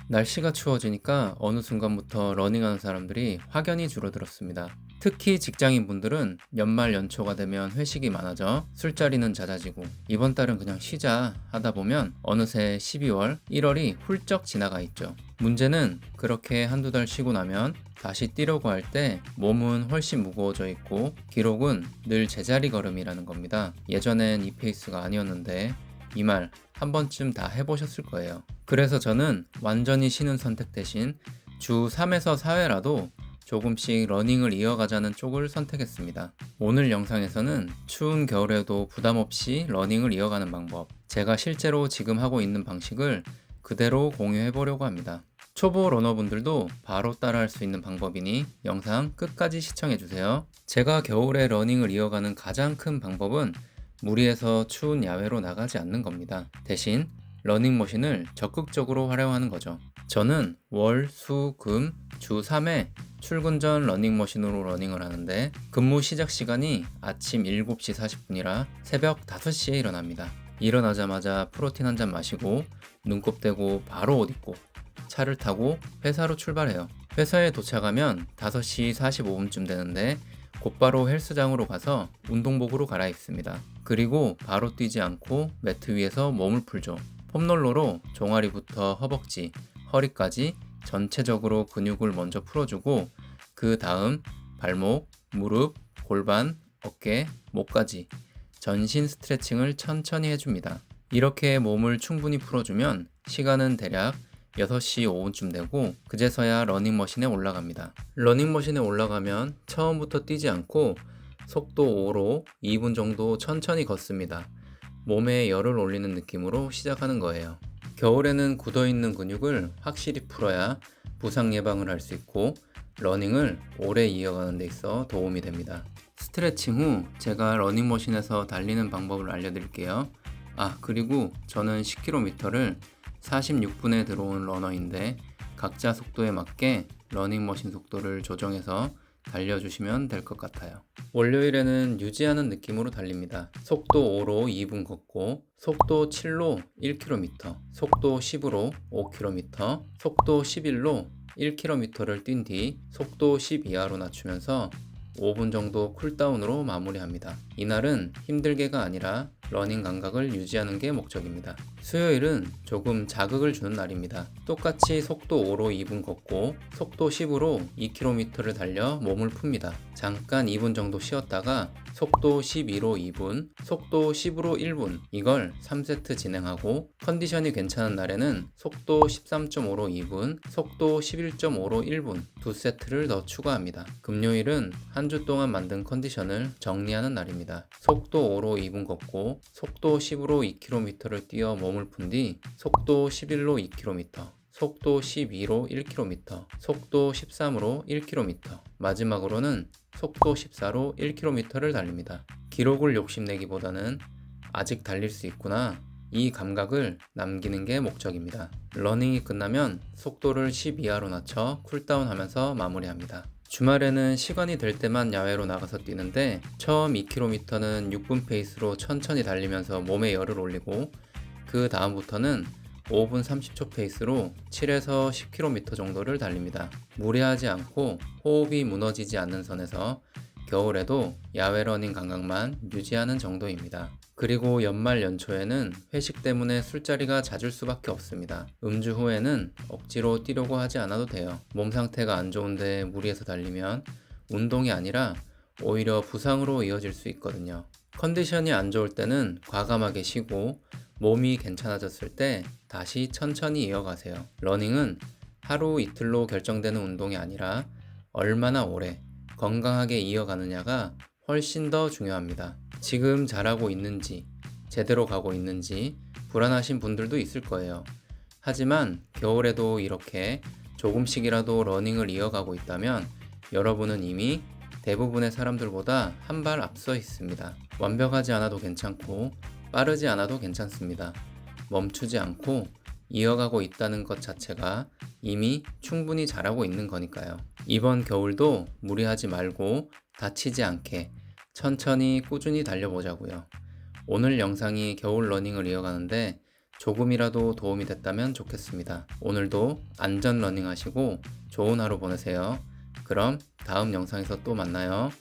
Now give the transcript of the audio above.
날씨가 추워지니까 어느 순간부터 러닝하는 사람들이 확연히 줄어들었습니다. 특히 직장인분들은 연말 연초가 되면 회식이 많아져 술자리는 잦아지고 이번 달은 그냥 쉬자 하다 보면 어느새 12월, 1월이 훌쩍 지나가 있죠. 문제는 그렇게 한두 달 쉬고 나면 다시 뛰려고 할 때 몸은 훨씬 무거워져 있고 기록은 늘 제자리 걸음이라는 겁니다. 예전엔 이 페이스가 아니었는데 이 말 한 번쯤 다 해보셨을 거예요. 그래서 저는 완전히 쉬는 선택 대신 주 3에서 4회라도 조금씩 러닝을 이어가자는 쪽을 선택했습니다. 오늘 영상에서는 추운 겨울에도 부담 없이 러닝을 이어가는 방법, 제가 실제로 지금 하고 있는 방식을 그대로 공유해 보려고 합니다. 초보 러너분들도 바로 따라할 수 있는 방법이니 영상 끝까지 시청해 주세요. 제가 겨울에 러닝을 이어가는 가장 큰 방법은 무리해서 추운 야외로 나가지 않는 겁니다. 대신 러닝머신을 적극적으로 활용하는 거죠. 저는 월, 수, 금, 주 3회 출근 전 러닝머신으로 러닝을 하는데 근무 시작 시간이 아침 7시 40분이라 새벽 5시에 일어납니다. 일어나자마자 프로틴 한 잔 마시고 눈곱 떼고 바로 옷 입고 차를 타고 회사로 출발해요. 회사에 도착하면 5시 45분쯤 되는데 곧바로 헬스장으로 가서 운동복으로 갈아입습니다. 그리고 바로 뛰지 않고 매트 위에서 몸을 풀죠. 폼롤러로 종아리부터 허벅지, 허리까지 전체적으로 근육을 먼저 풀어주고 그 다음 발목, 무릎, 골반, 어깨, 목까지 전신 스트레칭을 천천히 해줍니다. 이렇게 몸을 충분히 풀어주면 시간은 대략 6시 5분쯤 되고 그제서야 러닝머신에 올라갑니다. 러닝머신에 올라가면 처음부터 뛰지 않고 속도 5로 2분 정도 천천히 걷습니다. 몸에 열을 올리는 느낌으로 시작하는 거예요. 겨울에는 굳어있는 근육을 확실히 풀어야 부상 예방을 할 수 있고 러닝을 오래 이어가는 데 있어 도움이 됩니다. 스트레칭 후 제가 러닝머신에서 달리는 방법을 알려드릴게요. 그리고 저는 10km를 46분에 들어온 러너인데 각자 속도에 맞게 러닝머신 속도를 조정해서 달려주시면 될 것 같아요. 월요일에는 유지하는 느낌으로 달립니다. 속도 5로 2분 걷고 속도 7로 1km, 속도 10으로 5km, 속도 11로 1km를 뛴 뒤 속도 10 이하로 낮추면서 5분 정도 쿨다운으로 마무리합니다. 이날은 힘들게가 아니라 러닝 감각을 유지하는 게 목적입니다. 수요일은 조금 자극을 주는 날입니다. 똑같이 속도 5로 2분 걷고 속도 10으로 2km를 달려 몸을 풉니다. 잠깐 2분 정도 쉬었다가 속도 12로 2분, 속도 10으로 1분 이걸 3세트 진행하고 컨디션이 괜찮은 날에는 속도 13.5로 2분, 속도 11.5로 1분 두 세트를 더 추가합니다. 금요일은 한 주 동안 만든 컨디션을 정리하는 날입니다. 속도 5로 2분 걷고 속도 10으로 2km를 뛰어 몸을 푼 뒤 속도 11로 2km, 속도 12로 1km, 속도 13으로 1km, 마지막으로는 속도 14로 1km를 달립니다. 기록을 욕심내기보다는 아직 달릴 수 있구나, 이 감각을 남기는 게 목적입니다. 러닝이 끝나면 속도를 10 이하로 낮춰 쿨다운 하면서 마무리합니다. 주말에는 시간이 될 때만 야외로 나가서 뛰는데 처음 2km는 6분 페이스로 천천히 달리면서 몸에 열을 올리고 그 다음부터는 5분 30초 페이스로 7에서 10km 정도를 달립니다. 무리하지 않고 호흡이 무너지지 않는 선에서 겨울에도 야외 러닝 감각만 유지하는 정도입니다. 그리고 연말 연초에는 회식 때문에 술자리가 잦을 수밖에 없습니다. 음주 후에는 억지로 뛰려고 하지 않아도 돼요. 몸 상태가 안 좋은데 무리해서 달리면 운동이 아니라 오히려 부상으로 이어질 수 있거든요. 컨디션이 안 좋을 때는 과감하게 쉬고 몸이 괜찮아졌을 때 다시 천천히 이어가세요. 러닝은 하루 이틀로 결정되는 운동이 아니라 얼마나 오래 건강하게 이어가느냐가 훨씬 더 중요합니다. 지금 잘하고 있는지, 제대로 가고 있는지 불안하신 분들도 있을 거예요. 하지만 겨울에도 이렇게 조금씩이라도 러닝을 이어가고 있다면 여러분은 이미 대부분의 사람들보다 한 발 앞서 있습니다. 완벽하지 않아도 괜찮고 빠르지 않아도 괜찮습니다. 멈추지 않고 이어가고 있다는 것 자체가 이미 충분히 잘하고 있는 거니까요. 이번 겨울도 무리하지 말고 다치지 않게 천천히 꾸준히 달려보자고요. 오늘 영상이 겨울 러닝을 이어가는데 조금이라도 도움이 됐다면 좋겠습니다. 오늘도 안전 러닝 하시고 좋은 하루 보내세요. 그럼 다음 영상에서 또 만나요.